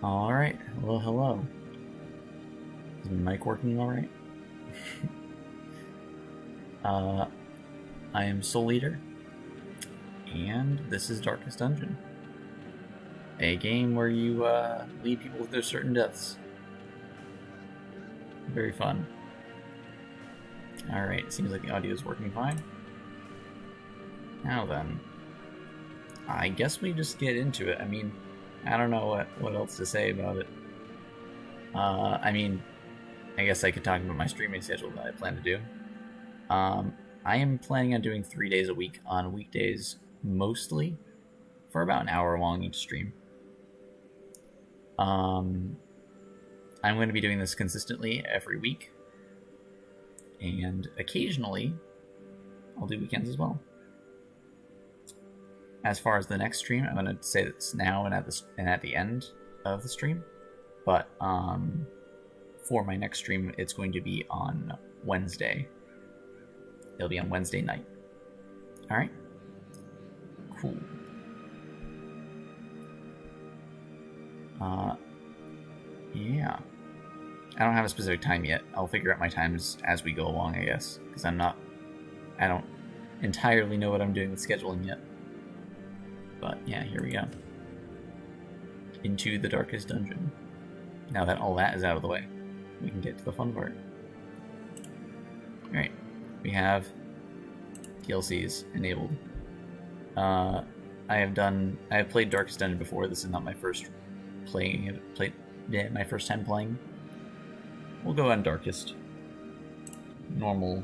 Alright, well, hello. Is my mic working alright? I am Souleater, and this is Darkest Dungeon. A game where you, lead people to their certain deaths. Very fun. Alright, seems like the audio is working fine. Now then, I guess we just get into it. I mean, I don't know what else to say about it. I guess I could talk about my streaming schedule that I plan to do. I am planning on doing 3 days a week on weekdays, mostly, for about an hour long each stream. I'm going to be doing this consistently every week, and occasionally I'll do weekends as well. As far as the next stream, I'm going to say this now and at the end of the stream, but for my next stream, it's going to be on Wednesday. It'll be on Wednesday night. All right, cool. Yeah. I don't have a specific time yet. I'll figure out my times as we go along, I guess, because I don't entirely know what I'm doing with scheduling yet. But yeah, here we go. Into the Darkest Dungeon. Now that all that is out of the way, we can get to the fun part. Alright, we have DLCs enabled. I have played Darkest Dungeon before. This is not my first my first time playing. We'll go on Darkest. Normal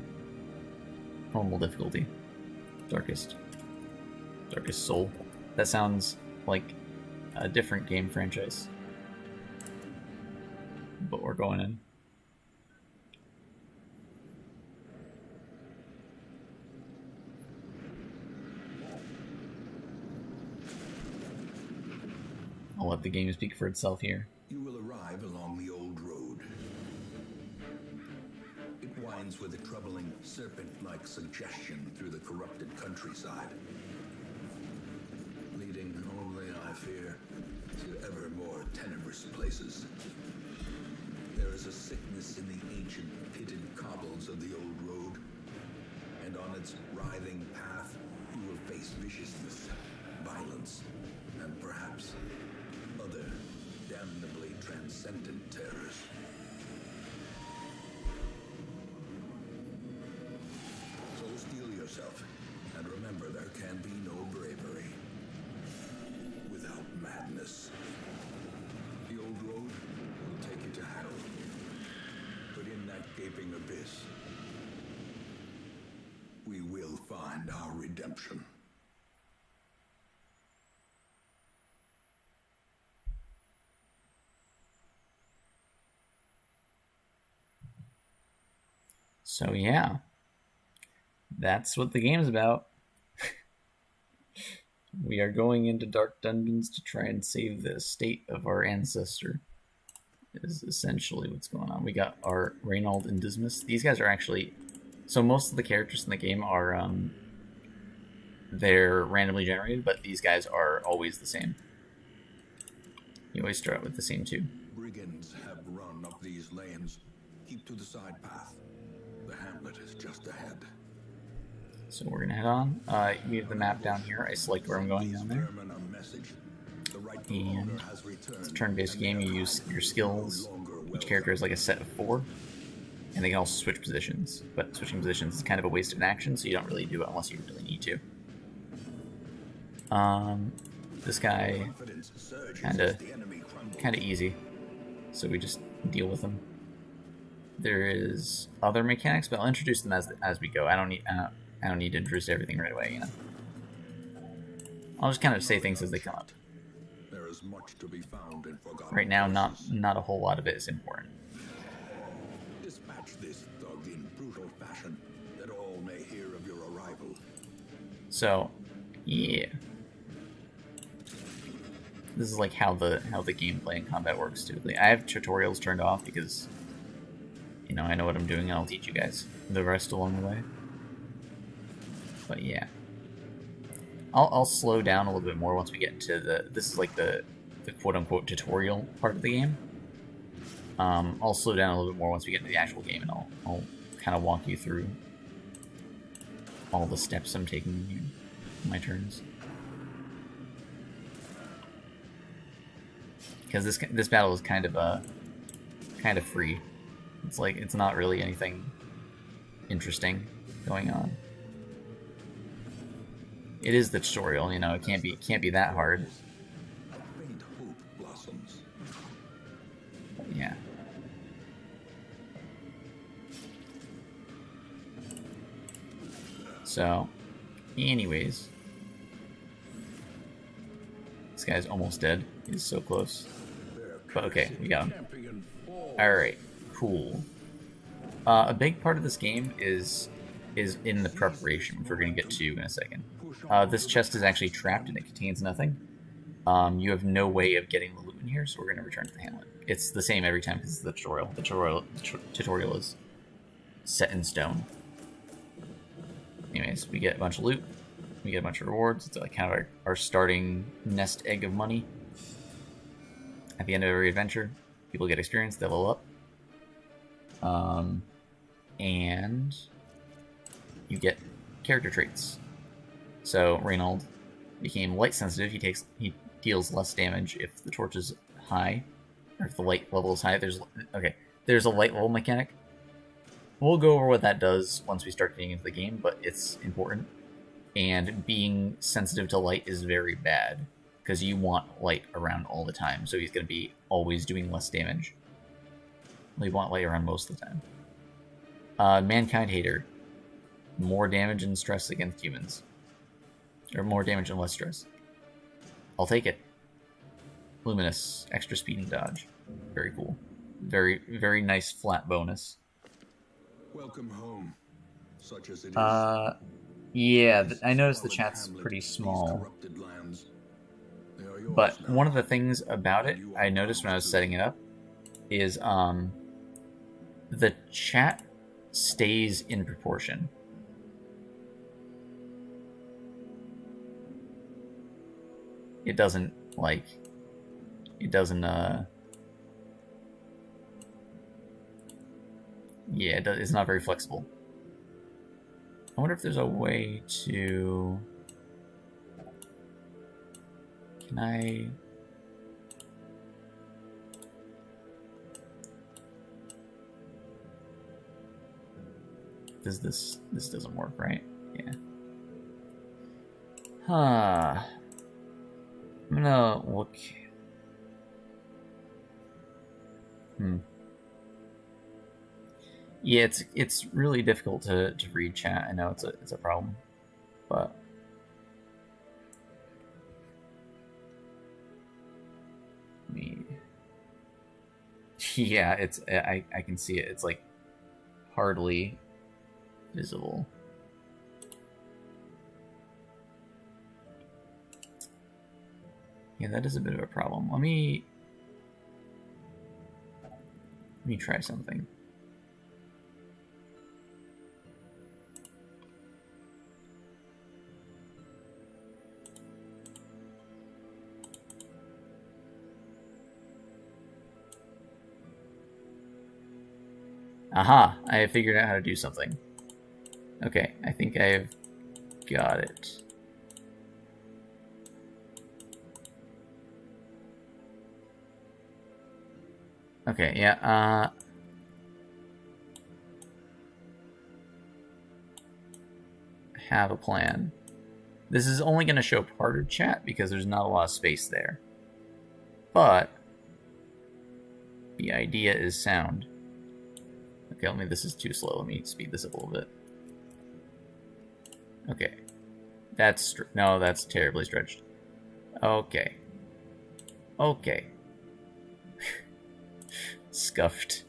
difficulty. Darkest Soul. That sounds like a different game franchise. But we're going in. I'll let the game speak for itself here. You will arrive along the old road. It winds with a troubling serpent-like suggestion through the corrupted countryside, leading only, I fear, to ever more tenebrous places. There is a sickness in the ancient pitted cobbles of the old road, and on its writhing path you will face viciousness, violence, and perhaps other damnably transcendent terrors. So steel yourself, and remember there can be no bravery without madness. The old road will take you to hell, but in that gaping abyss, we will find our redemption. So yeah, that's what the game's about. We are going into dark dungeons to try and save the estate of our ancestor, is essentially what's going on. We got our Reynold and Dismas. These guys are actually... So most of the characters in the game are... they're randomly generated, but these guys are always the same. You always start with the same two. Brigands have run up these lanes. Keep to the side path. The hamlet is just ahead. So we're gonna head on. We have the map down here. I select where I'm going down there. And it's a turn-based game. You use your skills. Each character has like a set of 4. And they can also switch positions. But switching positions is kind of a waste of an action, so you don't really do it unless you really need to. This guy, kinda easy. So we just deal with him. There is other mechanics, but I'll introduce them as we go. I don't need to introduce everything right away, you know. I'll just kind of say things as they come up. There is much to be found in forgotten right now, not a whole lot of it is important. Dispatch this thug in brutal fashion, that all may hear of your arrival. So, yeah. This is like how the gameplay and combat works too. I have tutorials turned off because, you know, I know what I'm doing and I'll teach you guys the rest along the way. But yeah. I'll slow down a little bit more once we get into this is like the the quote-unquote tutorial part of the game. I'll slow down a little bit more once we get into the actual game, and I'll kind of walk you through all the steps I'm taking in my turns. Because this battle is kind of free. It's like it's not really anything interesting going on. It is the tutorial, you know. It can't be that hard. Faint hope blossoms. Yeah. So, anyways, this guy's almost dead. He's so close. But okay, we got him. Alright, cool. A big part of this game is in the preparation, which we're going to get to in a second. This chest is actually trapped and it contains nothing. You have no way of getting the loot in here, so we're going to return to the hamlet. It's the same every time because it's the tutorial. The tutorial is set in stone. Anyways, we get a bunch of loot. We get a bunch of rewards. It's like kind of our starting nest egg of money. At the end of every adventure, people get experience, they level up. And you get character traits. So Reynold became light sensitive. He deals less damage if the torch is high, or if the light level is high. There's a light level mechanic. We'll go over what that does once we start getting into the game, but it's important. And being sensitive to light is very bad, because you want light around all the time, so he's going to be always doing less damage. We want light around most of the time. Mankind Hater. More damage and stress against humans. Or more damage and less stress. I'll take it. Luminous. Extra speed and dodge. Very cool. Very, very nice flat bonus. Welcome home, such as it is. Yeah, I noticed the chat's pretty small. But one of the things about it, I noticed when I was setting it up, is the chat stays in proportion. It doesn't, yeah, it's not very flexible. I wonder if there's a way to... Can I... This doesn't work, right? Yeah. Huh. I'm gonna look... Yeah, it's really difficult to read chat. I know it's a problem, but yeah, I can see it. It's like hardly visible. Yeah, that is a bit of a problem. Let me try something. Aha! I have figured out how to do something. Okay, I think I've got it. Okay, yeah, have a plan. This is only going to show part of chat because there's not a lot of space there. But the idea is sound. Okay, this is too slow. Let me speed this up a little bit. Okay. That's terribly stretched. Okay. Okay. Scuffed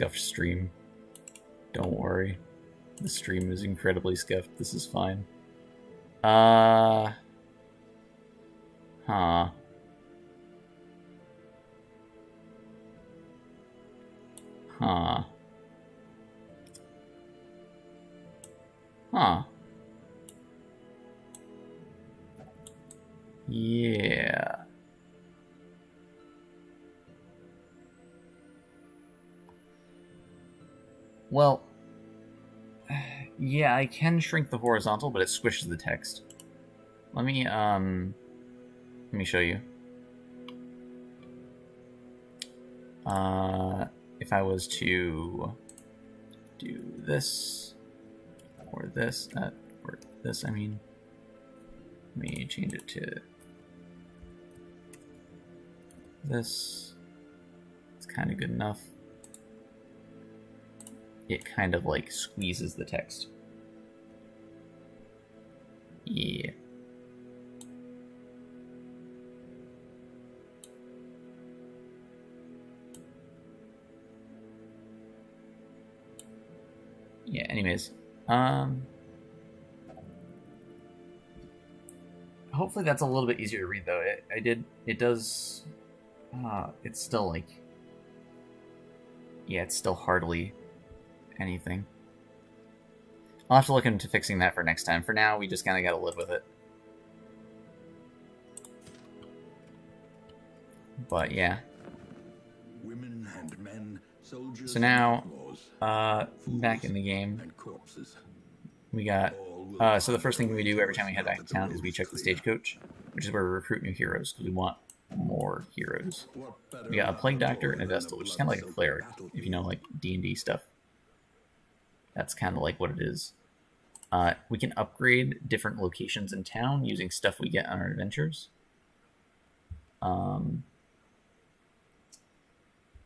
stream. Don't worry. The stream is incredibly scuffed. This is fine. Huh. Huh. Huh. Yeah. Well, yeah, I can shrink the horizontal, but it squishes the text. Let me show you. If I was to do this, or this, or this, I mean, let me change it to this. It's kind of good enough. It kind of like squeezes the text. Yeah. Yeah, anyways. Hopefully that's a little bit easier to read, though. It does... it's still, like... Yeah, it's still hardly anything. I'll have to look into fixing that for next time. For now, we just kind of gotta live with it. But, yeah. Women and men, soldiers So now, and back in the game, and corpses. we got... so the first thing we do every time we head back to town is we check the stagecoach, which is where we recruit new heroes, because we want more heroes. We got a Plague Doctor and a Vestal, which is kind of like a cleric, if you know, like, D&D stuff. That's kind of like what it is. We can upgrade different locations in town using stuff we get on our adventures.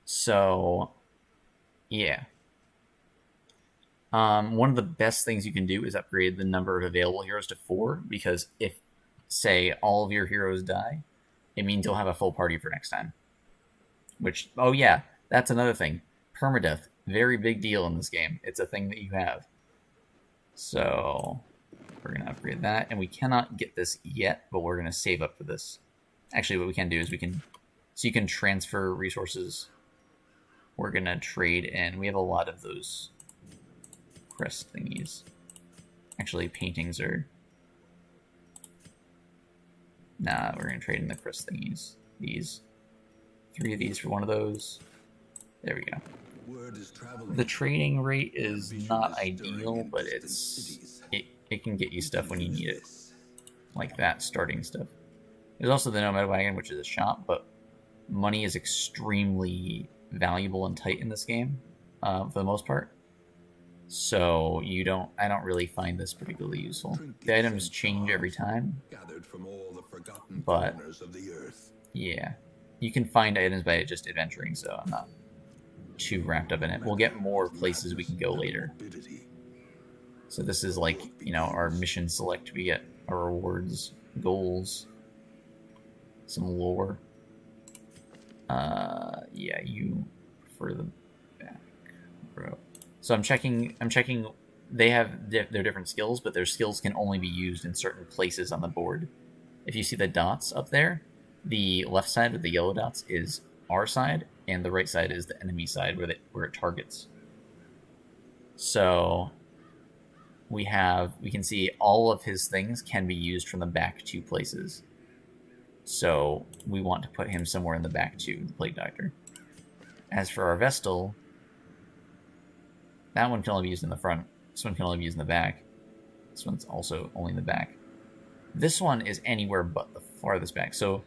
So, yeah. One of the best things you can do is upgrade the number of available heroes to 4, because if, say, all of your heroes die, it means you'll have a full party for next time. Which, oh yeah, that's another thing. Permadeath, very big deal in this game. It's a thing that you have. So, we're going to upgrade that, and we cannot get this yet, but we're going to save up for this. Actually, what we can do is so you can transfer resources. We're going to trade, and we have a lot of those crest thingies. Actually, paintings are... Nah, we're going to trade in the crest thingies. These. 3 of these for one of those. There we go. The trading rate is not ideal, but it can get you stuff when you need it. Like that starting stuff. There's also the Nomad Wagon, which is a shop, but money is extremely valuable and tight in this game, for the most part. So I don't really find this particularly useful. The items change every time, but yeah, you can find items by just adventuring, so I'm not too wrapped up in it. We'll get more places we can go later. So this is like, you know, our mission select. We get our rewards, goals, some lore. Yeah, you prefer the back row. So I'm checking. They have their different skills, but their skills can only be used in certain places on the board. If you see the dots up there, the left side with the yellow dots is our side, and the right side is the enemy side where it targets. So we can see all of his things can be used from the back 2 places. So we want to put him somewhere in the back 2, the Plague Doctor. As for our Vestal, that one can only be used in the front. This one can only be used in the back. This one's also only in the back. This one is anywhere but the farthest back. So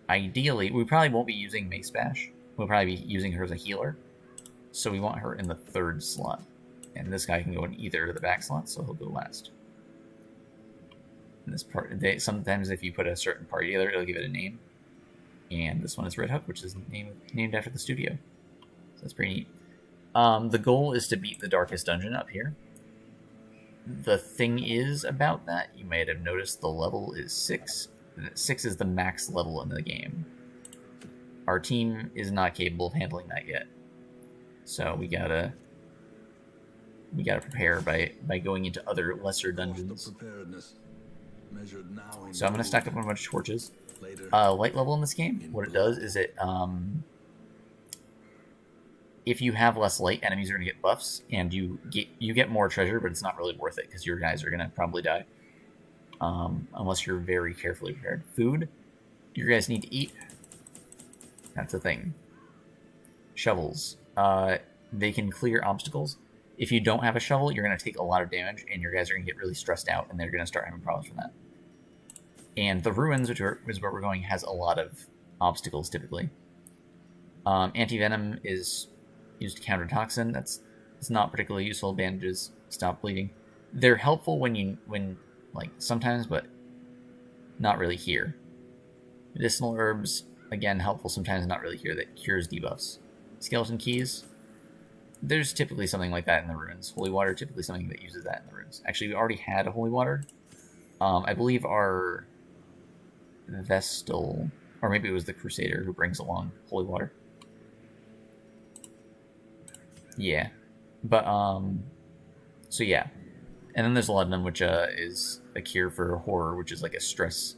ideally, we probably won't be using Mace Bash. We'll probably be using her as a healer. So we want her in the 3rd slot. And this guy can go in either of the back slots, so he'll go last. In this part, sometimes if you put a certain part together, it'll give it a name. And this one is Red Hook, which is named after the studio. So that's pretty neat. The goal is to beat the Darkest Dungeon up here. The thing is about that, you might have noticed the level is 6. 6 is the max level in the game. Our team is not capable of handling that yet. So we gotta prepare by going into other lesser dungeons. So I'm gonna stack up a bunch of torches. Light level in this game, what it does is if you have less light, enemies are gonna get buffs, and you get more treasure, but it's not really worth it because your guys are gonna probably die. Unless you're very carefully prepared. Food, your guys need to eat. That's a thing. Shovels. they can clear obstacles. If you don't have a shovel, you're going to take a lot of damage, and your guys are going to get really stressed out, and they're going to start having problems from that. And the ruins, which is where we're going, has a lot of obstacles typically. Anti-venom is used to counter toxin. It's not particularly useful. Bandages stop bleeding. They're helpful when like sometimes, but not really here. Medicinal herbs, again, helpful sometimes, not really here. That cures debuffs. Skeleton keys. There's typically something like that in the ruins. Holy water, typically something that uses that in the ruins. Actually, we already had a holy water. I believe our Vestal, or maybe it was the Crusader who brings along holy water. Yeah, but so yeah, and then there's laudanum, which is a cure for horror, which is like a stress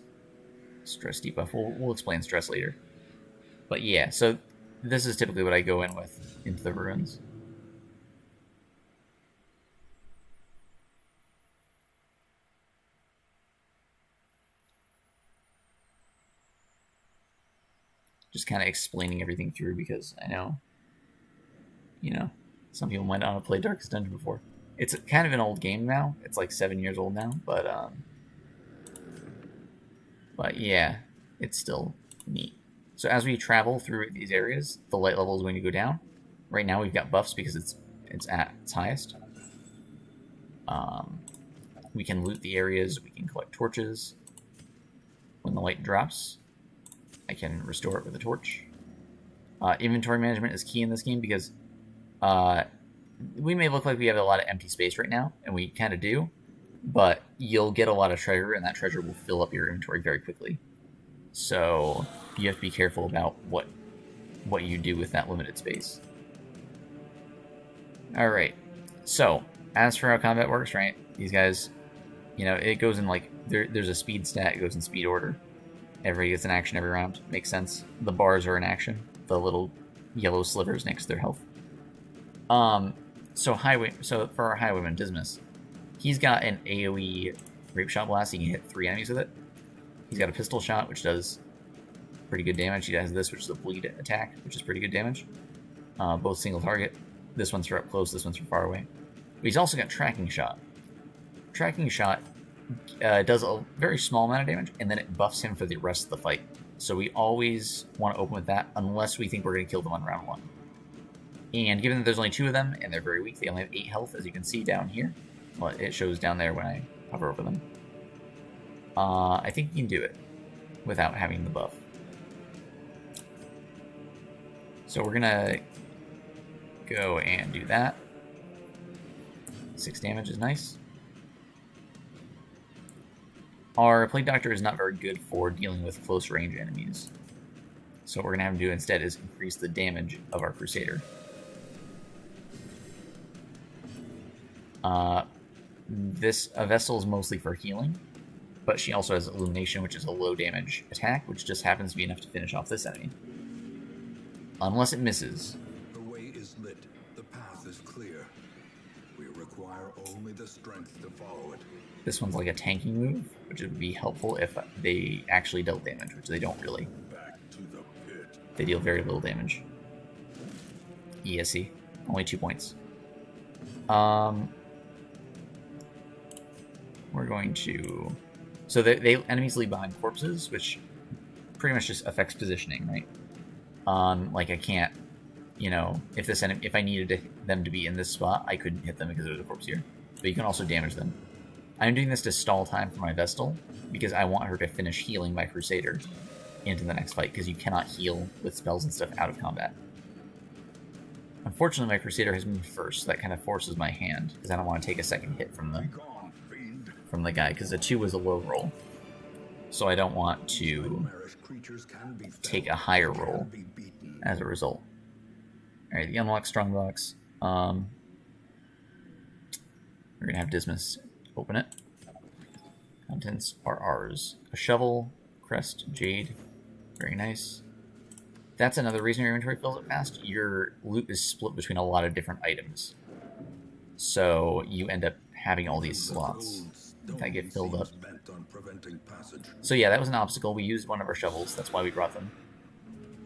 debuff. We'll explain stress later. But yeah, so this is typically what I go in with into the ruins. Just kind of explaining everything through because I know, some people might not have played Darkest Dungeon before. It's kind of an old game now. It's like 7 years old now, but yeah, it's still neat. So as we travel through these areas, the light level is going to go down. Right now we've got buffs because it's at its highest. We can loot the areas. We can collect torches. When the light drops, I can restore it with a torch. Inventory management is key in this game because we may look like we have a lot of empty space right now, and we kind of do, but you'll get a lot of treasure, and that treasure will fill up your inventory very quickly. So you have to be careful about what you do with that limited space. Alright, so as for how combat works, right, these guys, it goes in like, there's a speed stat, it goes in speed order. Everybody gets an action every round. Makes sense. The bars are in action. The little yellow slivers next to their health. So for our highwayman, Dismas, he's got an AoE rape shot blast. He can hit 3 enemies with it. He's got a pistol shot, which does pretty good damage. He has this, which is a bleed attack, which is pretty good damage. Both single target. This one's for up close, this one's for far away. But he's also got tracking shot. Tracking shot does a very small amount of damage, and then it buffs him for the rest of the fight. So we always want to open with that, unless we think we're going to kill them on round 1. And given that there's only 2 of them, and they're very weak, they only have 8 health, as you can see down here. Well, it shows down there when I hover over them. I think you can do it without having the buff. So we're going to go and do that. 6 damage is nice. Our Plague Doctor is not very good for dealing with close range enemies. So what we're going to have to do instead is increase the damage of our Crusader. This Vestal is mostly for healing, but she also has Illumination, which is a low damage attack, which just happens to be enough to finish off this enemy. Unless it misses. The way is lit. The path is clear. We require only the strength to follow it. This one's like a tanking move, which would be helpful if they actually dealt damage, which they don't really. Back to the pit. They deal very little damage. ESC. Only 2 points. We're going to... So enemies leave behind corpses, which pretty much just affects positioning, right? Like I can't, if I needed them to be in this spot, I couldn't hit them because there's a corpse here. But you can also damage them. I'm doing this to stall time for my Vestal, because I want her to finish healing my Crusader into the next fight, because you cannot heal with spells and stuff out of combat. Unfortunately, my Crusader has moved first, so that kind of forces my hand, because I don't want to take a second hit from the guy, because the 2 was a low roll. So I don't want to take a higher roll as a result. Alright, the unlock strongbox. We're going to have Dismas open it. Contents are ours. A shovel, crest, jade. Very nice. That's another reason your inventory fills up fast. Your loot is split between a lot of different items. So you end up having all these slots that get filled up. So yeah, that was an obstacle. We used one of our shovels. That's why we brought them.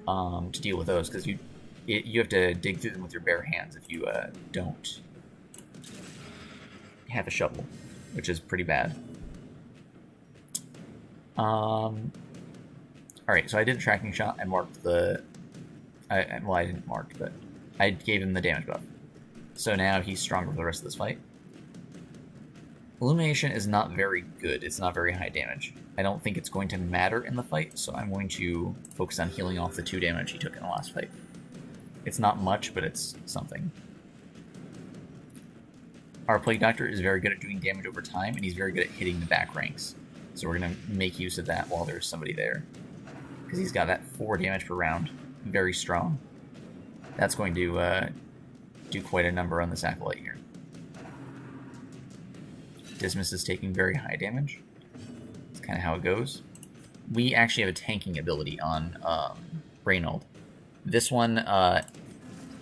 To deal with those, because you have to dig through them with your bare hands if you don't have a shovel, which is pretty bad. Alright, so I did a tracking shot. I marked the... well, I didn't mark, but I gave him the damage buff. So now he's stronger for the rest of this fight. Illumination is not very good. It's not very high damage. I don't think it's going to matter in the fight, so I'm going to focus on healing off the 2 damage he took in the last fight. It's not much, but it's something. Our Plague Doctor is very good at doing damage over time, and he's very good at hitting the back ranks. So we're going to make use of that while there's somebody there. Because he's got that 4 damage per round. Very strong. That's going to do quite a number on this Acolyte here. Dismas is taking very high damage. That's kind of how it goes. We actually have a tanking ability on Reynold. This one,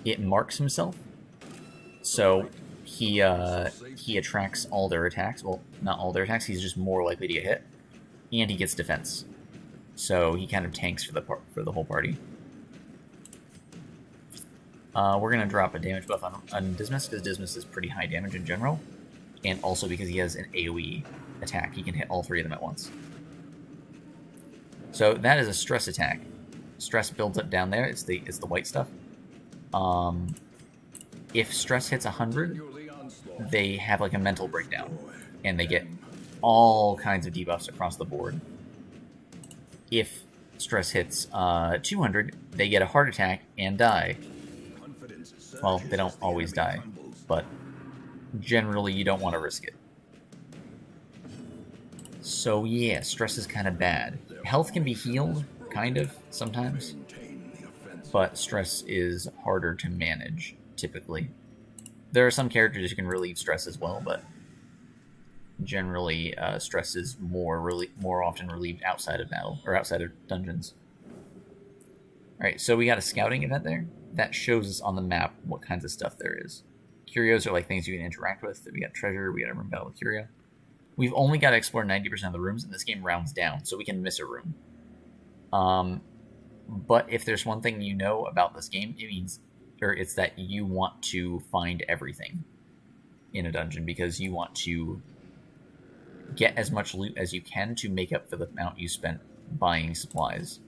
it marks himself. So he attracts all their attacks. Well, not all their attacks. He's just more likely to get hit, and he gets defense. So he kind of tanks for the whole party. We're gonna drop a damage buff on Dismas because Dismas is pretty high damage in general, and also because he has an AOE attack. He can hit all 3 of them at once. So that is a stress attack. Stress builds up down there. It's the white stuff. If stress hits 100, they have like a mental breakdown, and they get all kinds of debuffs across the board. If stress hits 200, they get a heart attack and die. Well, they don't always die, but generally you don't want to risk it. So yeah, stress is kind of bad. Health can be healed, kind of, sometimes, but stress is harder to manage, typically. There are some characters who can relieve stress as well, but generally stress is more often relieved outside of battle, or outside of dungeons. Alright, so we got a scouting event there. That shows us on the map what kinds of stuff there is. Curios are like things you can interact with. We got treasure, we got a room battle with Curio. We've only got to explore 90% of the rooms, and this game rounds down, so we can miss a room. But if there's one thing you know about this game, it's that you want to find everything in a dungeon, because you want to get as much loot as you can to make up for the amount you spent buying supplies.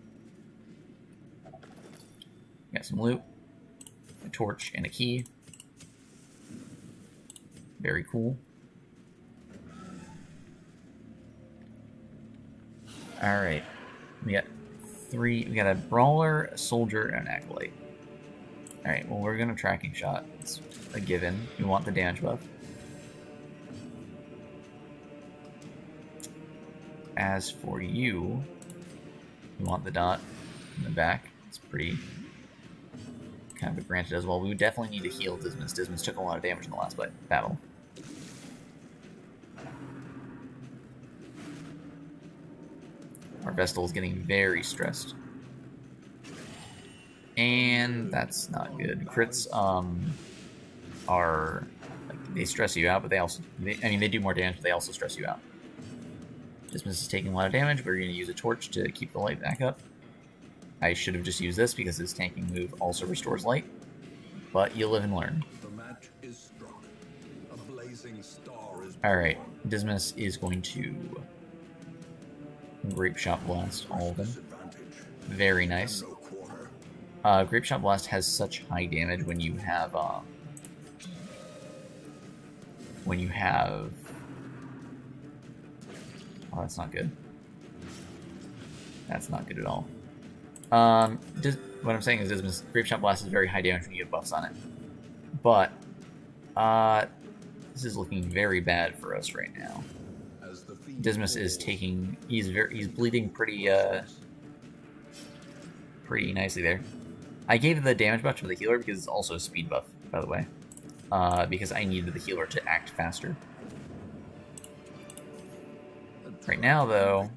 Got some loot, a torch, and a key. Very cool. Alright. We got a brawler, a soldier, and an acolyte. Alright, well, we're gonna tracking shot. It's a given. We want the damage buff. As for you, we want the dot in the back. It's pretty kind of a granted as well. We would definitely need to heal Dismas. Dismas took a lot of damage in the last battle. Our Vestal is getting very stressed. And that's not good. Crits are, like, they stress you out, but they do more damage, but they also stress you out. Dismas is taking a lot of damage. We're going to use a torch to keep the light back up. I should have just used this because his tanking move also restores light, but you live and learn. The match is struck. A blazing star is Alright, Dismas is going to Grape Shot Blast all of them. Very nice. Grape Shot Blast has such high damage when you have oh, that's not good. That's not good at all. What I'm saying is Dismas, Grape Shot Blast is very high damage when you get buffs on it. But, this is looking very bad for us right now. Dismas is he's bleeding pretty nicely there. I gave the damage buff to the healer because it's also a speed buff, by the way. Because I needed the healer to act faster. Right now, though,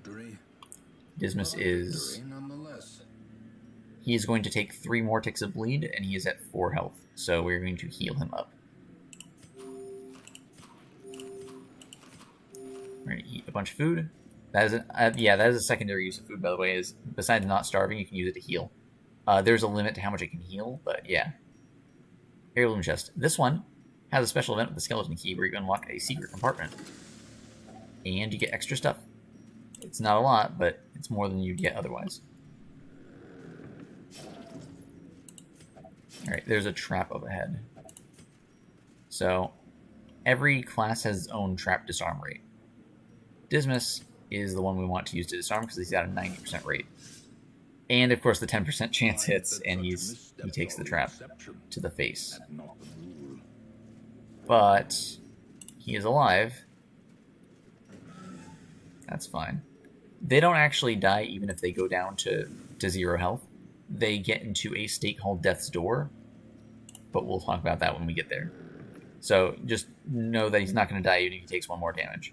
Dismas is... He is going to take 3 more ticks of bleed, and he is at 4 health. So we're going to heal him up. We're going to eat a bunch of food. That is that is a secondary use of food, by the way. Is besides not starving, you can use it to heal. There's a limit to how much it can heal, but yeah. Heirloom chest. This one has a special event with the skeleton key where you unlock a secret compartment. And you get extra stuff. It's not a lot, but it's more than you'd get otherwise. Alright, there's a trap up ahead. So, every class has its own trap disarm rate. Dismas is the one we want to use to disarm because he's got a 90% rate. And of course the 10% chance hits and he takes the trap to the face. But he is alive. That's fine. They don't actually die even if they go down to 0 health. They get into a state called Death's Door, but we'll talk about that when we get there. So just know that he's not going to die even if he takes 1 more damage.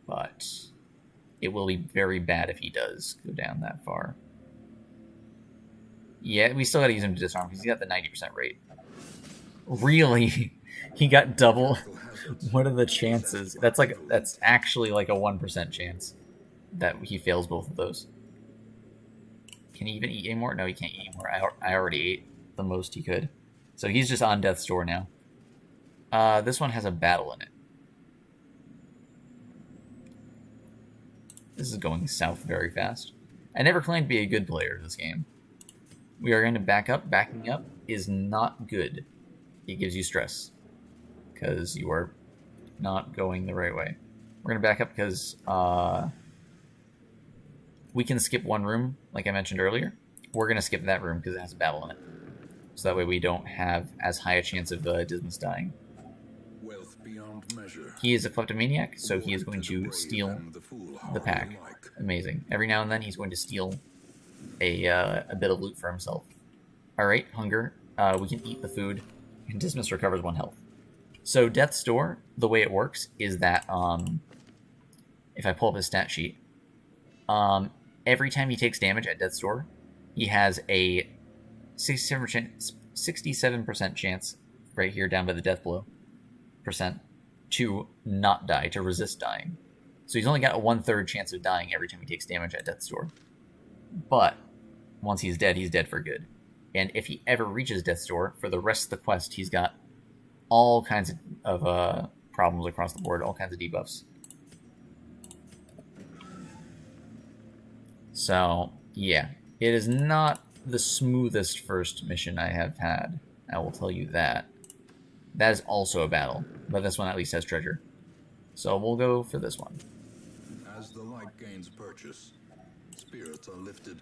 But it will be very bad if he does go down that far. Yeah, we still got to use him to disarm because he's got the 90% rate. Really? He got double? What are the chances? That's actually like a 1% chance that he fails both of those. Can he even eat anymore? No, he can't eat anymore. I already ate the most he could. So he's just on Death's Door now. This one has a battle in it. This is going south very fast. I never claimed to be a good player in this game. We are going to back up. Backing up is not good. It gives you stress. Because you are not going the right way. We're going to back up because we can skip one room, like I mentioned earlier. We're going to skip that room because it has a battle in it. So that way we don't have as high a chance of Dismas dying. Wealth beyond measure. He is a kleptomaniac, so he is going to steal the pack. Amazing. Every now and then he's going to steal a bit of loot for himself. Alright, hunger. We can eat the food. And Dismas recovers 1 health. So Death's Door, the way it works is that if I pull up his stat sheet, every time he takes damage at Death's Door, he has a 67% chance right here down by the death blow percent to not die, to resist dying. So he's only got a 1/3 chance of dying every time he takes damage at Death's Door. But once he's dead for good. And if he ever reaches Death's Door, for the rest of the quest, he's got all kinds of problems across the board, all kinds of debuffs. So, yeah. It is not the smoothest first mission I have had. I will tell you that. That is also a battle, but this one at least has treasure. So we'll go for this one. As the light gains purchase, spirits are lifted,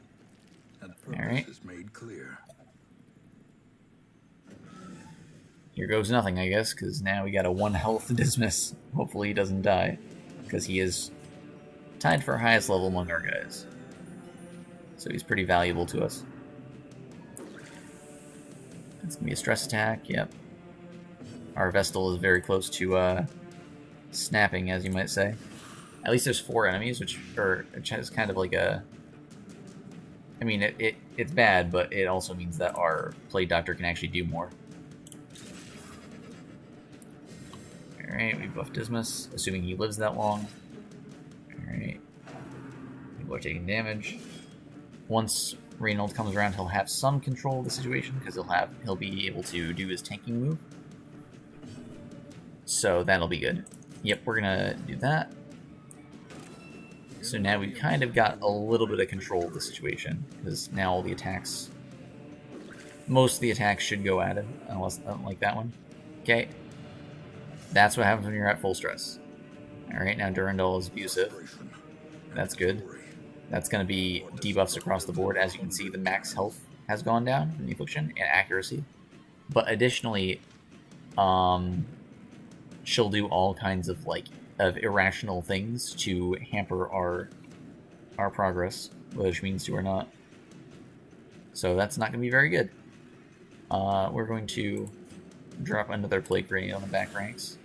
and purpose is made clear. Here goes nothing, I guess, because now we got a 1 health Dismas. Hopefully he doesn't die, because he is tied for highest level among our guys. So he's pretty valuable to us. It's going to be a stress attack, yep. Our Vestal is very close to snapping, as you might say. At least there's 4 enemies, which is kind of like a... I mean, it's bad, but it also means that our Plague Doctor can actually do more. Alright, we buff Dismas, assuming he lives that long. Alright. People are taking damage. Once Reynold comes around, he'll have some control of the situation, because he'll be able to do his tanking move. So that'll be good. Yep, we're gonna do that. So now we've kind of got a little bit of control of the situation, because now all the attacks... Most of the attacks should go at him, unlike that one. Okay. That's what happens when you're at full stress. Alright, now Durandal is abusive. That's good. That's going to be debuffs across the board. As you can see, the max health has gone down in the affliction and accuracy. But additionally, she'll do all kinds of irrational things to hamper our progress, whether she means to or not. So that's not going to be very good. We're going to drop another Plague Grenade on the back ranks.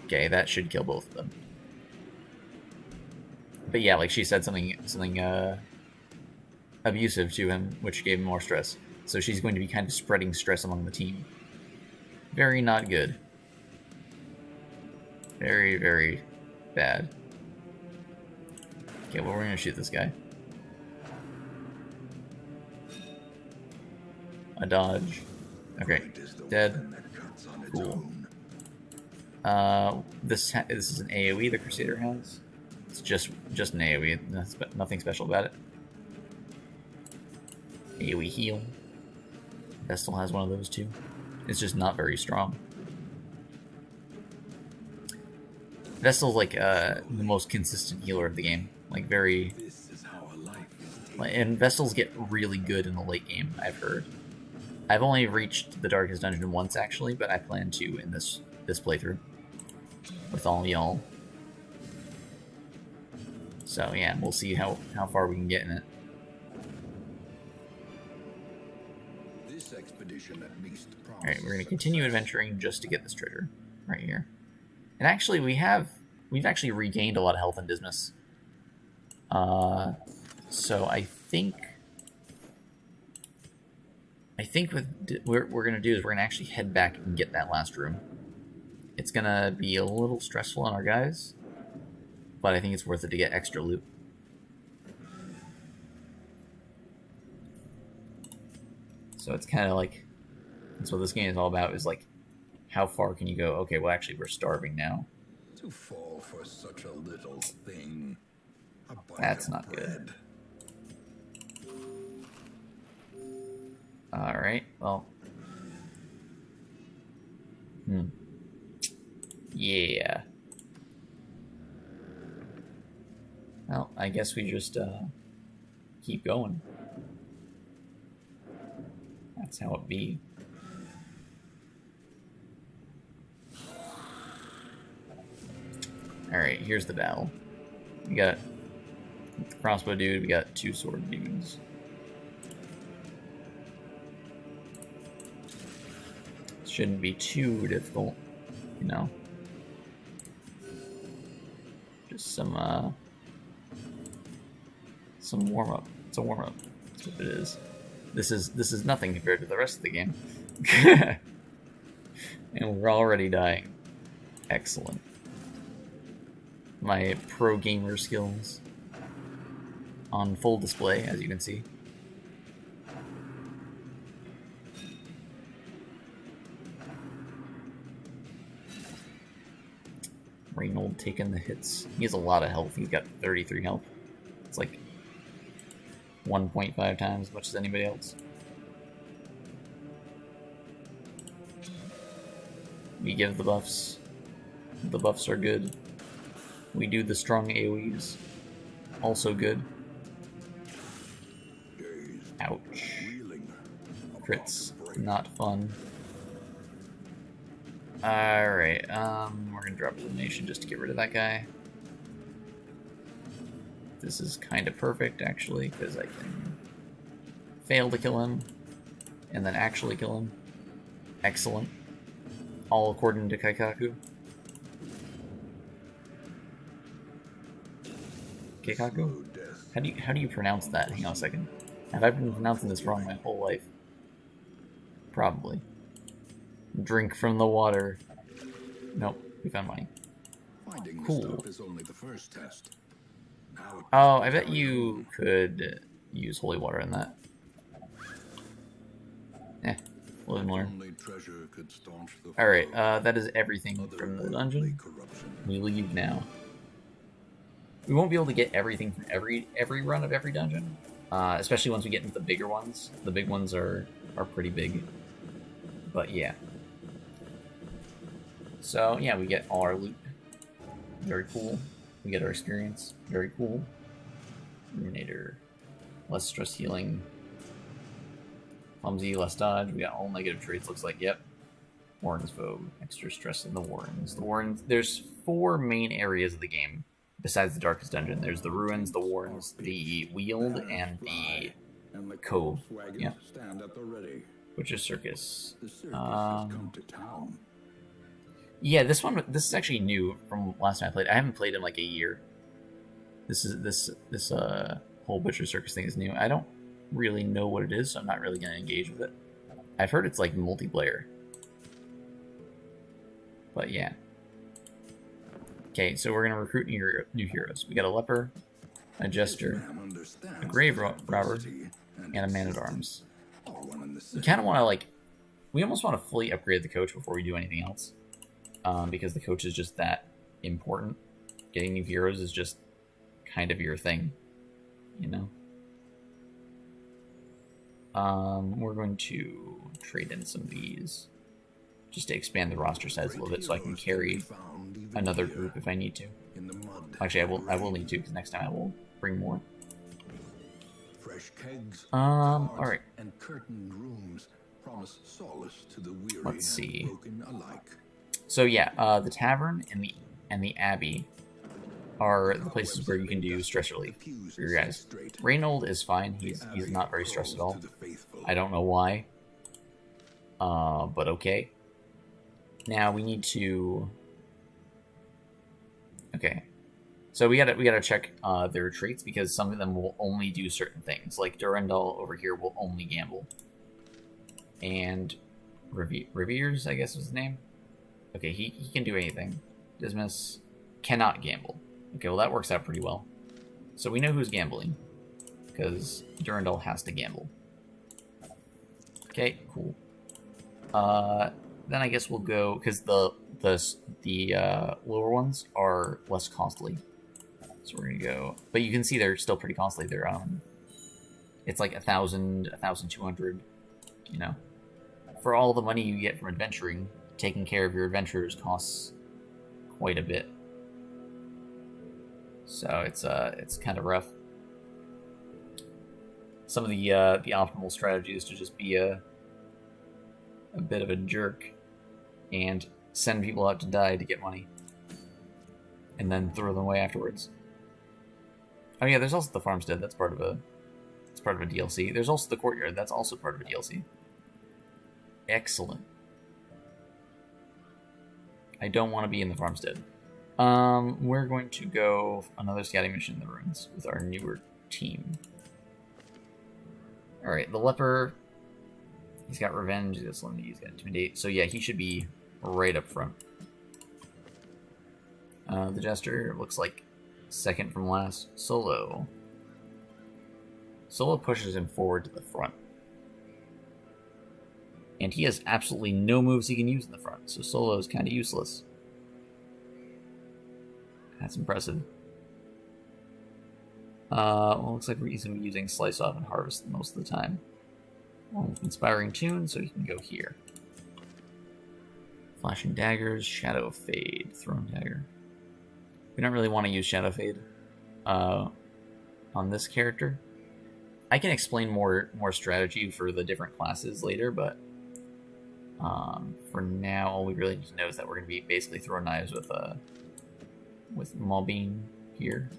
Okay, that should kill both of them. But yeah, like she said, something abusive to him, which gave him more stress. So she's going to be kind of spreading stress among the team. Very not good. Very, very bad. Okay, well, we're going to shoot this guy. a dodge. Okay, dead. Cool. This is an AoE the Crusader has. It's just an AoE. Nothing special about it. AoE heal. Vestal has one of those too. It's just not very strong. Vestal's like the most consistent healer of the game. Like very. And Vestals get really good in the late game, I've heard. I've only reached the Darkest Dungeon once actually, but I plan to in this playthrough with all y'all. So yeah, we'll see how far we can get in it. Alright, we're gonna continue adventuring just to get this treasure right here. And actually we've actually regained a lot of health in Dismas. So I think what we're gonna do is we're gonna actually head back and get that last room. It's gonna be a little stressful on our guys, but I think it's worth it to get extra loot. So it's kind of like, that's what this game is all about, is like, how far can you go? Okay, well actually we're starving now. To fall for such a little thing. That's not good. Alright, well. Yeah. Well, I guess we just keep going. That's how it be. Alright, here's the battle. We got the crossbow dude, we got 2 sword dudes. Shouldn't be too difficult, you know. Just some warm-up. It's a warm-up. That's what it is. This is nothing compared to the rest of the game. And we're already dying. Excellent. My pro gamer skills on full display, as you can see. Reynold taking the hits. He has a lot of health. He's got 33 health. It's like 1.5 times as much as anybody else. We give the buffs. The buffs are good. We do the strong AoEs. Also good. Ouch. Crits. Not fun. Alright, we're gonna drop elimination just to get rid of that guy. This is kind of perfect, actually, because I can fail to kill him, and then actually kill him. Excellent. All according to Kaikaku. Keikaku? How do you pronounce that? Hang on a second. Have I been pronouncing this wrong my whole life? Probably. Drink from the water. Nope, we found money. Cool. Oh, I bet you could use holy water in that. Live and learn. Alright, that is everything from the dungeon. We leave now. We won't be able to get everything from every run of every dungeon, especially once we get into the bigger ones. The big ones are pretty big, but yeah. So yeah, we get all our loot. Very cool. We get our experience. Very cool. Ruminator. Less stress healing. Clumsy, less dodge. We got all negative traits, looks like. Yep. Warren's Vogue. Extra stress in the Warrens. The Warrens. There's 4 main areas of the game besides the Darkest Dungeon. There's the Ruins, the Warrens, the Weald, and the Cove. Yeah. Butcher Circus. Yeah, this is actually new from last time I played. I haven't played in like a year. This whole Butcher Circus thing is new. I don't really know what it is, so I'm not really going to engage with it. I've heard it's like multiplayer. But yeah. Okay, so we're going to recruit new heroes. We got a leper, a jester, a grave robber, and a man-at-arms. one and the we same. kind of want to, like, we almost want to fully upgrade the coach before we do anything else. Because the coach is just that important. Getting new heroes is just kind of your thing, you know? We're going to trade in some of these just to expand the roster size a little bit so I can carry another group if I need to. Actually, I will need to, because next time I will bring more. Fresh kegs, alright. and curtained rooms promise solace to the weary Let's see. and broken alike. So yeah, the tavern and the abbey are the places where you can do stress relief for your guys. Reynold is fine. He's not very stressed at all. I don't know why. But okay. Now we need to. Okay, so we gotta check their retreats, because some of them will only do certain things. Like Durandal over here will only gamble, and Revieres, I guess was his name. Okay, he can do anything. Dismas cannot gamble. Okay, well that works out pretty well. So we know who's gambling, because Durandal has to gamble. Okay, cool. Then I guess we'll go, because the lower ones are less costly. So we're gonna go, but you can see they're still pretty costly. They're it's like 1,000, 1,200. You know, for all the money you get from adventuring, taking care of your adventurers costs quite a bit. So it's kind of rough. Some of the optimal strategy is to just be a bit of a jerk and send people out to die to get money, and then throw them away afterwards. Oh yeah, there's also the farmstead. That's part of a DLC. There's also the courtyard. That's also part of a DLC. Excellent. I don't want to be in the farmstead. We're going to go another scouting mission in the ruins with our newer team. All right, the leper. He's got revenge. He's got solemnity. He's got intimidate. So yeah, he should be right up front. The jester looks like second from last. Solo pushes him forward to the front, and he has absolutely no moves he can use in the front. So Solo is kind of useless. That's impressive. Well, looks like he's going to be using Slice Off and Harvest most of the time. Well, Inspiring Tune, so he can go here. Flashing Daggers, Shadow Fade, Throne Dagger. We don't really want to use Shadow Fade on this character. I can explain more strategy for the different classes later, but for now, all we really need to know is that we're going to be basically throwing knives with Maubeen here.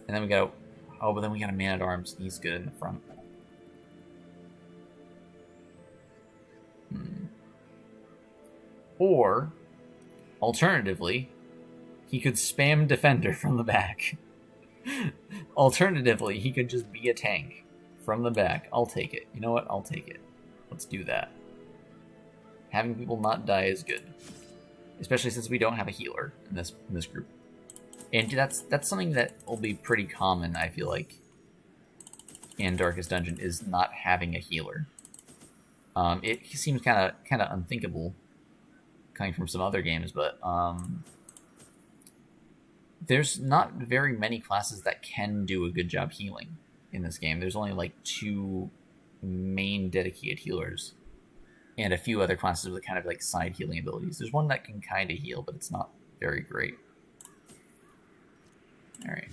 And then we got but then we got a Man-at-Arms. He's good in the front. Or, alternatively, he could spam Defender from the back. Alternatively, he could just be a tank from the back. I'll take it. You know what? I'll take it. Let's do that. Having people not die is good, especially since we don't have a healer in this group. And that's something that will be pretty common, I feel like, in Darkest Dungeon, is not having a healer. It seems kind of unthinkable coming from some other games, but there's not very many classes that can do a good job healing in this game. There's only like 2 main dedicated healers, and a few other classes with kind of like side healing abilities. There's one that can kind of heal, but it's not very great. Alright,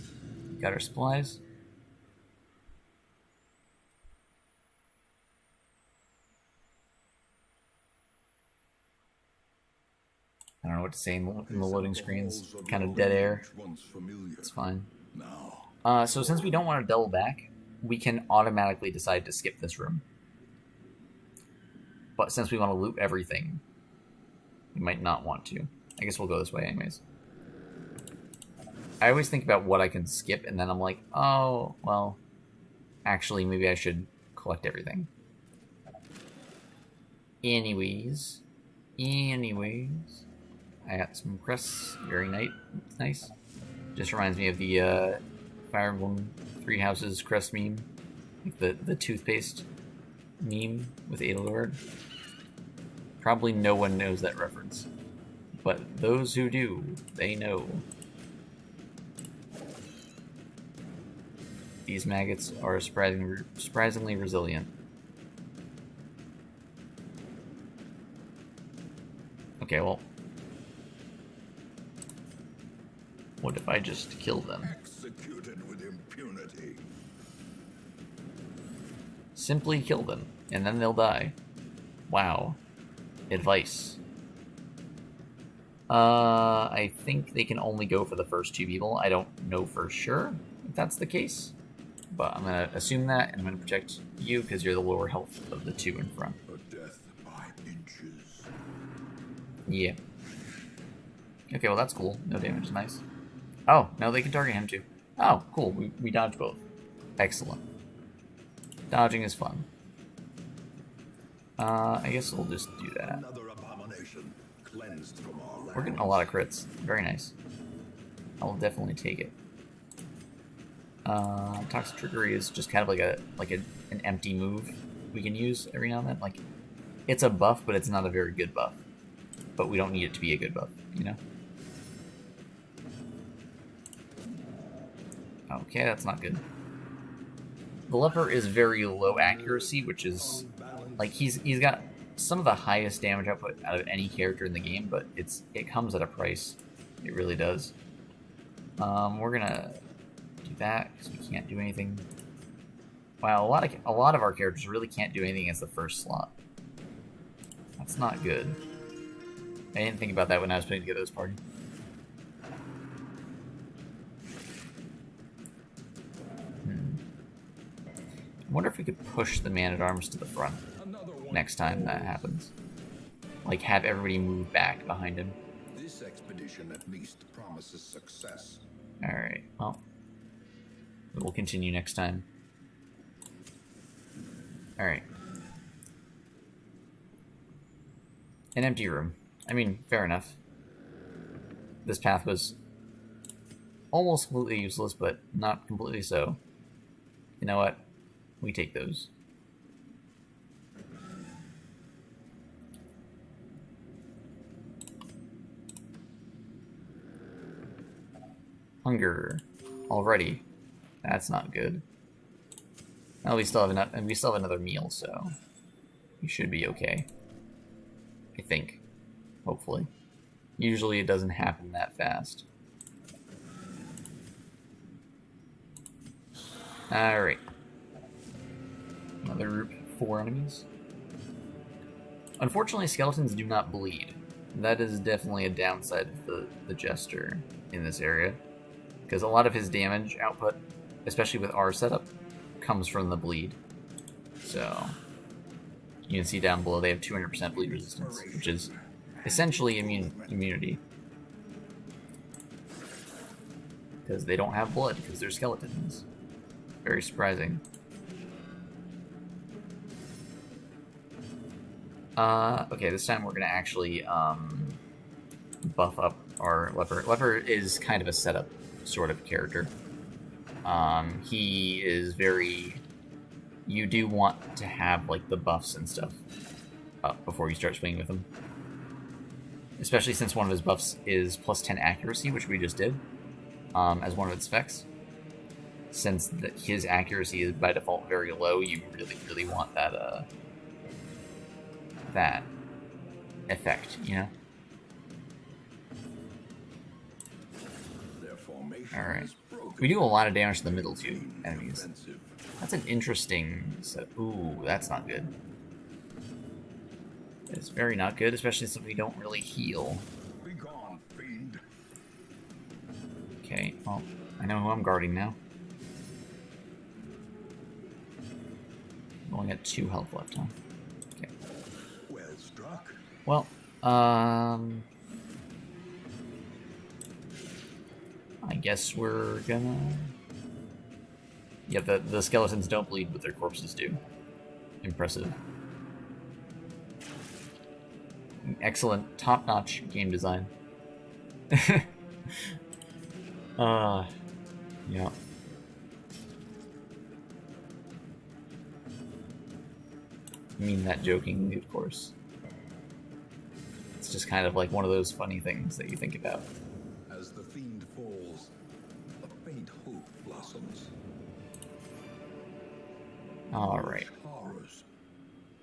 got our supplies. I don't know what to say in the loading screens. Kind of dead air. It's fine. So since we don't want to double back, we can automatically decide to skip this room. But since we want to loot everything, we might not want to. I guess we'll go this way anyways. I always think about what I can skip, and then I'm like, oh, well, actually, maybe I should collect everything. Anyways, I got some crests, very nice. Just reminds me of the Fire Emblem 3 Houses crest meme. Like the toothpaste meme with Adalord. Probably no one knows that reference. But those who do, they know. These maggots are surprisingly resilient. Okay, well, what if I just kill them? Executed with impunity. Simply kill them, and then they'll die. Wow. Advice. I think they can only go for the first 2 people. I don't know for sure if that's the case, but I'm gonna assume that, and I'm gonna protect you because you're the lower health of the 2 in front. A death by inches. Yeah. Okay, well that's cool. No damage, nice. Oh, now they can target him too. Oh, cool. We dodged both. Excellent. Dodging is fun. I guess we'll just do that. Another abomination cleansed from our land. We're getting a lot of crits. Very nice. I will definitely take it. Toxic Trickery is just kind of like an empty move we can use every now and then. Like, it's a buff, but it's not a very good buff. But we don't need it to be a good buff, you know? Okay, that's not good. The leper is very low accuracy, which is like he's got some of the highest damage output out of any character in the game, but it comes at a price. It really does. We're gonna do that because we can't do anything. Wow, a lot of our characters really can't do anything as the first slot. That's not good. I didn't think about that when I was putting together this party. I wonder if we could push the Man-at-Arms to the front next time that happens. Like, have everybody move back behind him. This expedition at least promises success. Alright, well. We'll continue next time. Alright. An empty room. I mean, fair enough. This path was almost completely useless, but not completely so. You know what? We take those. Hunger. Already. That's not good. Well, we still have enough, and we still have another meal, so we should be okay. I think. Hopefully. Usually it doesn't happen that fast. Alright. Another group, 4 enemies. Unfortunately, skeletons do not bleed. That is definitely a downside of the Jester in this area. Because a lot of his damage output, especially with our setup, comes from the bleed. So, you can see down below they have 200% bleed resistance, which is essentially immunity. Because they don't have blood, because they're skeletons. Very surprising. Okay, this time we're gonna actually buff up our leper. Leper is kind of a setup sort of character. He is very... You do want to have like the buffs and stuff up before you start swinging with him. Especially since one of his buffs is plus 10 accuracy, which we just did, as one of its effects. Since his accuracy is by default very low, you really want that that effect, you know? Alright. We do a lot of damage to the middle two enemies. That's an interesting set. Ooh, that's not good. It's very not good, especially since we don't really heal. Okay, well, I know who I'm guarding now. Only got 2 health left, huh? Okay. Well struck. Well, I guess we're gonna... Yeah, the skeletons don't bleed, but their corpses do. Impressive. Excellent, top-notch game design. Yeah. mean that jokingly, of course. It's just kind of like one of those funny things that you think about. As the fiend falls, a faint hope blossoms. Alright. Horrors,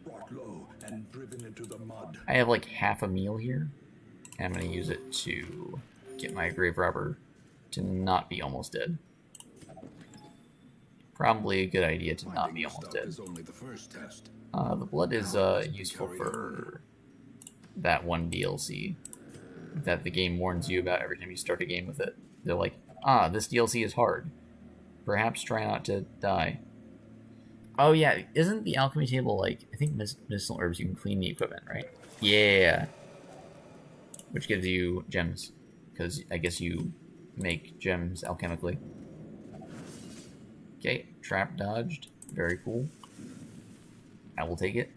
brought low and driven into the mud. I have like half a meal here, and I'm going to use it to get my grave robber to not be almost dead. Probably a good idea to not be almost dead. Only the first test. The blood is useful for that one DLC that the game warns you about every time you start a game with it. They're like, this DLC is hard. Perhaps try not to die. Oh yeah, isn't the alchemy table like, I think medicinal herbs, you can clean the equipment, right? Yeah. Which gives you gems, because I guess you make gems alchemically. Okay, trap dodged. Very cool. I will take it.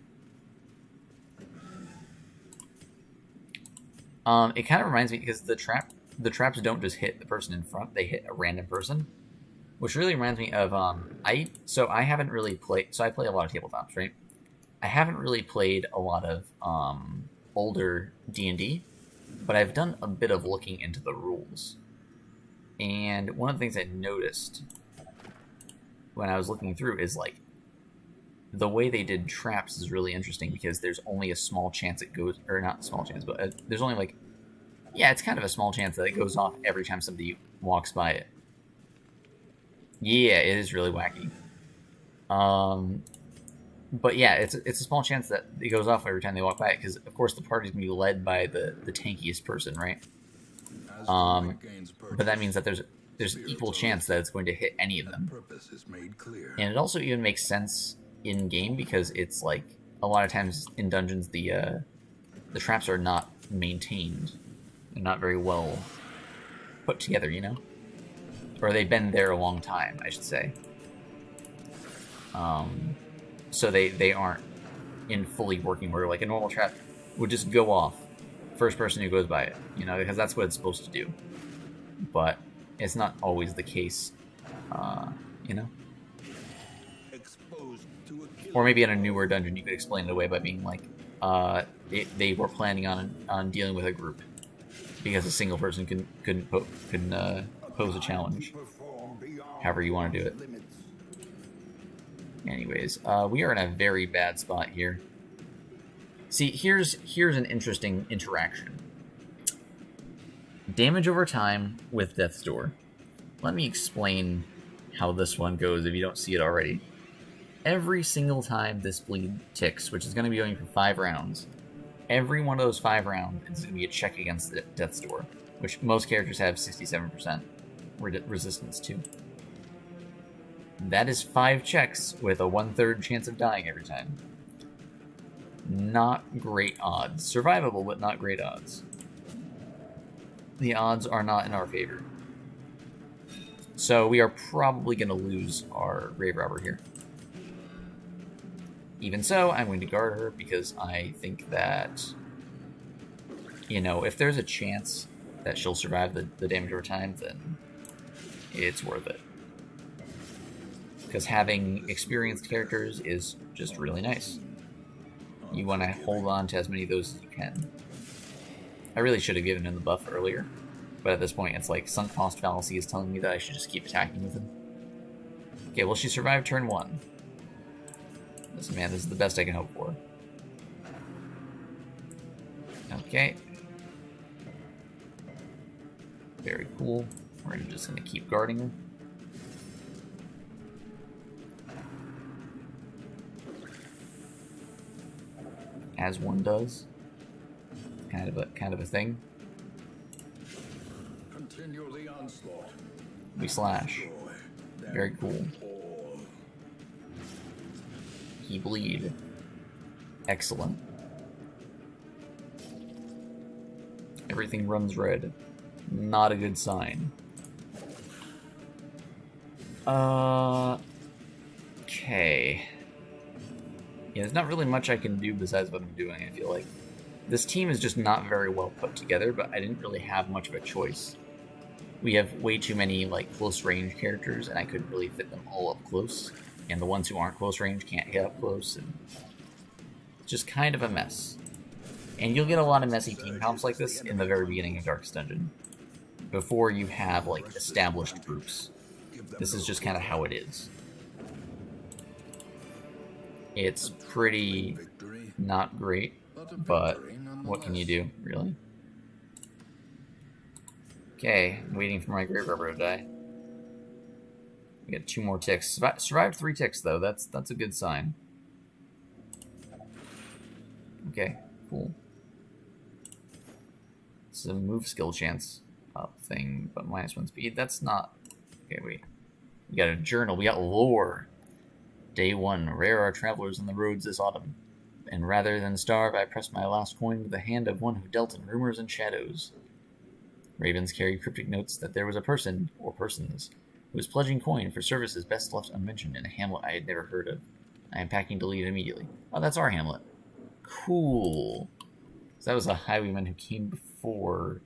It kind of reminds me, because the traps don't just hit the person in front, they hit a random person. Which really reminds me of, I haven't really played, so I play a lot of tabletops, right? I haven't really played a lot of, older D&D, but I've done a bit of looking into the rules. And one of the things I noticed when I was looking through is, like, the way they did traps is really interesting, because there's only a small chance it goes, or not small chance, but there's only, like, yeah, it's kind of a small chance that it goes off every time somebody walks by it. Yeah, it is really wacky. But yeah, it's a small chance that it goes off every time they walk by it, because of course the party's gonna be led by the tankiest person, right? But that means that there's equal chance that it's going to hit any of them. And it also even makes sense in game, because it's like a lot of times in dungeons the traps are not maintained. They're not very well put together, you know? Or they've been there a long time, I should say. So they aren't in fully working order. Like a normal trap would just go off first person who goes by it, you know, because that's what it's supposed to do. But it's not always the case, you know? Or maybe in a newer dungeon you could explain it away by being like, they were planning on dealing with a group, because a single person couldn't pose a challenge. However you want to do it. Anyways, we are in a very bad spot here. See, here's an interesting interaction. Damage over time with Death's Door. Let me explain how this one goes if you don't see it already. Every single time this bleed ticks, which is going to be going for 5 rounds, every one of those 5 rounds is going to be a check against the Death's Door, which most characters have 67% resistance to. That is 5 checks with a 1/3 chance of dying every time. Not great odds. Survivable, but not great odds. The odds are not in our favor. So we are probably going to lose our grave robber here. Even so, I'm going to guard her, because I think that, you know, if there's a chance that she'll survive the damage over time, then it's worth it. Because having experienced characters is just really nice. You want to hold on to as many of those as you can. I really should have given him the buff earlier, but at this point it's like sunk cost fallacy is telling me that I should just keep attacking with him. Okay, well, she survived turn 1. Listen, man, this is the best I can hope for. Okay. Very cool. We're just going to keep guarding her. As one does. Kind of a thing. Continue the onslaught. We slash. Very cool. He bleed. Excellent. Everything runs red. Not a good sign. Okay. Yeah, there's not really much I can do besides what I'm doing, I feel like. This team is just not very well put together, but I didn't really have much of a choice. We have way too many, like, close-range characters, and I couldn't really fit them all up close. And the ones who aren't close-range can't get up close, and just kind of a mess. And you'll get a lot of messy team comps like this in the very beginning of Darkest Dungeon, before you have, like, established groups. This is just kind of how it is. It's pretty not great, but what can you do, really? Okay, I'm waiting for my Grave Robber to die. We got 2 more ticks. Survived 3 ticks, though. That's a good sign. Okay, cool. This is a move skill chance up thing, but -1 speed. That's not... Okay, wait. We got a journal. We got lore. Day 1. Rare are travelers on the roads this autumn. And rather than starve, I pressed my last coin with the hand of one who dealt in rumors and shadows. Ravens carried cryptic notes that there was a person, or persons, who was pledging coin for services best left unmentioned in a hamlet I had never heard of. I am packing to leave immediately. Oh, that's our hamlet. Cool. So that was a highwayman who came before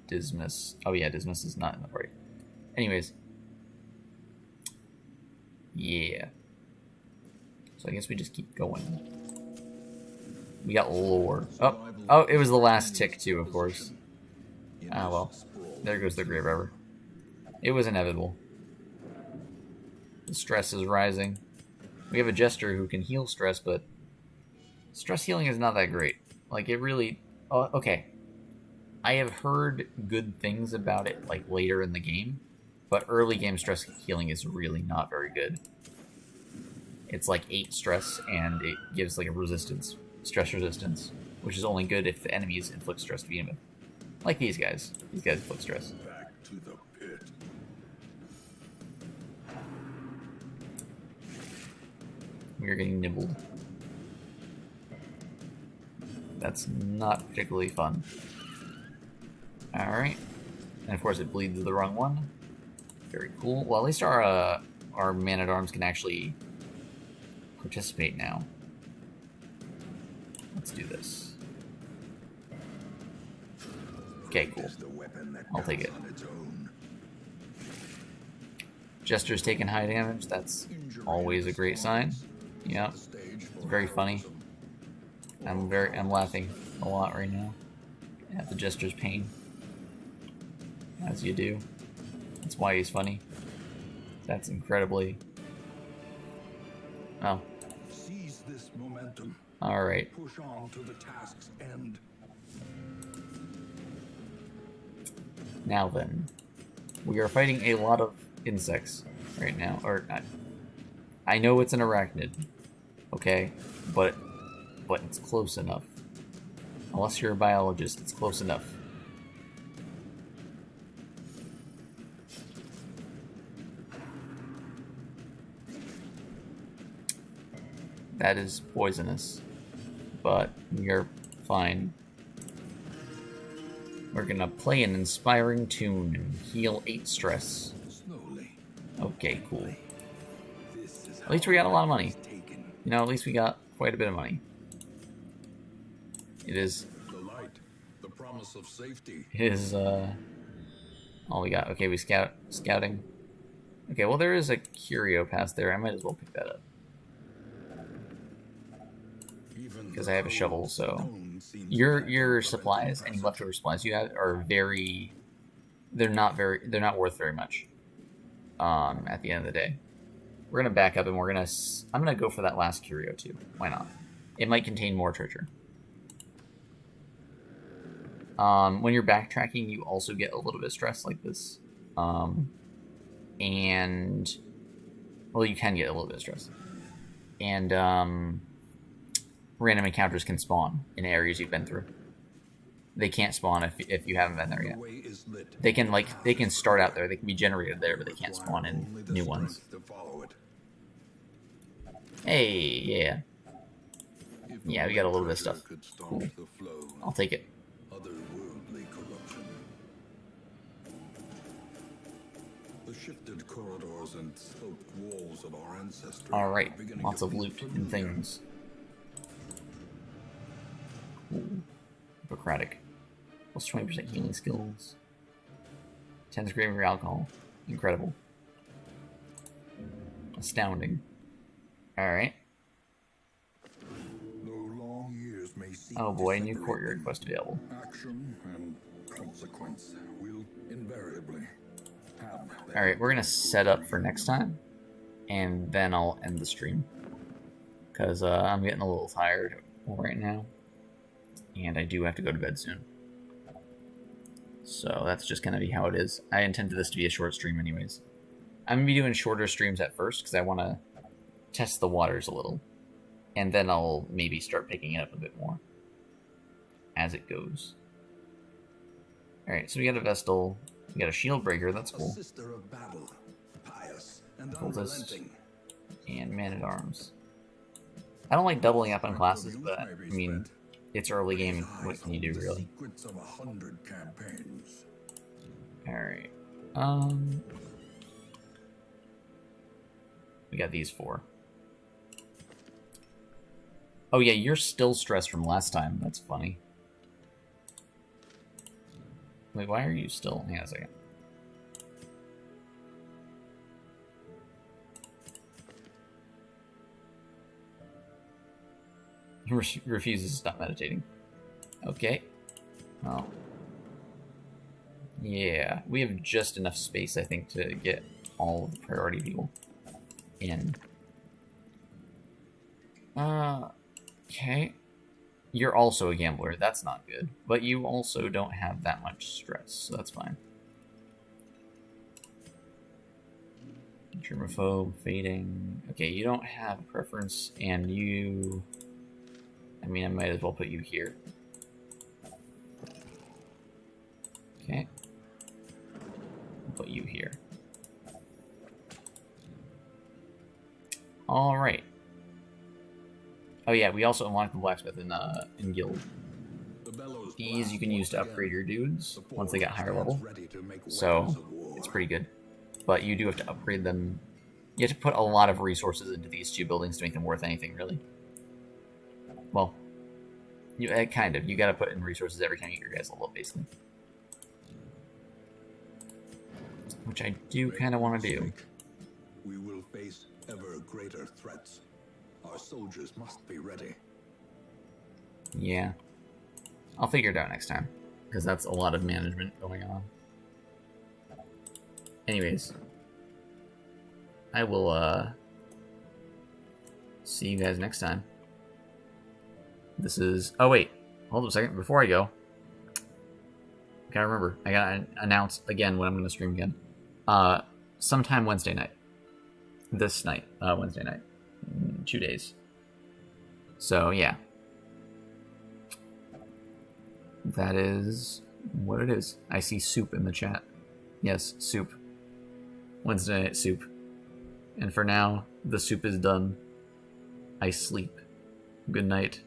Dismas. Oh yeah, Dismas is not in the party. Anyways. Yeah. So I guess we just keep going. We got lore. Oh, it was the last tick too, of course. Ah, well. There goes the Grave Robber. It was inevitable. The stress is rising. We have a Jester who can heal stress, but stress healing is not that great. Like, it really... Oh, okay. I have heard good things about it, like, later in the game, but early game stress healing is really not very good. It's like 8 stress, and it gives, like, a resistance. Stress resistance. Which is only good if the enemies inflict stress to begin with. Like these guys. These guys inflict stress. Back to the pit. We are getting nibbled. That's not particularly fun. Alright. And of course it bleeds the wrong one. Very cool. Well, at least our man-at-arms can actually participate now. Let's do this. Okay, cool. I'll take it. Jester's taking high damage. That's always a great sign. Yeah. It's very funny. I'm laughing a lot right now at the Jester's pain. As you do. That's why he's funny. That's incredibly... Oh. Seize this momentum. Alright. Push on to the task's end. Now then. We are fighting a lot of insects right now. Or, I know it's an arachnid. Okay? But it's close enough. Unless you're a biologist, it's close enough. That is poisonous. But you're fine. We're gonna play an inspiring tune and heal 8 stress. Slowly. Okay, cool. At least we got a lot of money. You know, at least we got quite a bit of money. It is... The light, the promise of safety. It is, all we got. Okay, we scouting. Okay, well there is a curio pass there. I might as well pick that up. Because I have a shovel, so... Your supplies, any leftover supplies you have, are very... They're not worth very much. At the end of the day. We're gonna back up and we're gonna... I'm gonna go for that last curio too. Why not? It might contain more treasure. When you're backtracking, you also get a little bit of stress like this. And... Well, you can get a little bit of stress. And, random encounters can spawn in areas you've been through. They can't spawn if you haven't been there yet. They can start out there. They can be generated there, but they can't spawn in new ones. Hey, yeah. Yeah, we got a little bit of stuff. Cool. I'll take it. The shifted corridors and sloped walls of our ancestry. Alright, lots of loot and things. Ooh. Hippocratic. Plus 20% healing skills. 10 grain of alcohol. Incredible. Astounding. Alright. Oh boy, new courtyard quest available. Action and consequence will invariably have. Alright, we're gonna set up for next time, and then I'll end the stream. Because I'm getting a little tired right now, and I do have to go to bed soon. So that's just gonna be how it is. I intended this to be a short stream anyways. I'm gonna be doing shorter streams at first, because I want to test the waters a little. And then I'll maybe start picking it up a bit more as it goes. Alright, so we got a Vestal, we got a Shield Breaker, that's cool. Sister of battle, pious and Cultist, unrelenting. and Man-at-Arms. I don't like doubling up on classes, but, I mean, it's early game, what can you do, really? Secrets of 100 campaigns. Alright, we got these 4. Oh yeah, you're still stressed from last time. That's funny. Wait, why are you still... Hang on a second. He refuses to stop meditating. Okay. Oh. Yeah, we have just enough space, I think, to get all of the priority people in. Okay. You're also a gambler. That's not good. But you also don't have that much stress, so that's fine. Germaphobe, fading. Okay, you don't have a preference, and you... I mean, I might as well put you here. Okay. I'll put you here. Alright. Oh yeah, we also unlocked the blacksmith in guild. These you can use to upgrade your dudes once they get higher level. So, it's pretty good. But you do have to upgrade them. You have to put a lot of resources into these 2 buildings to make them worth anything, really. Well, kind of. You gotta put in resources every time you get your guys level up, basically. Which I do kind of want to do. We will face ever greater threats. Our soldiers must be ready. Yeah. I'll figure it out next time. Because that's a lot of management going on. Anyways. I will, see you guys next time. This is... Oh, wait. Hold on a second. Before I go. I gotta remember. I gotta announce again when I'm gonna stream again. Sometime Wednesday night. This night. Wednesday night. 2 days. So, yeah. That is what it is. I see soup in the chat. Yes, soup. Wednesday night soup. And for now, the soup is done. I sleep. Good night.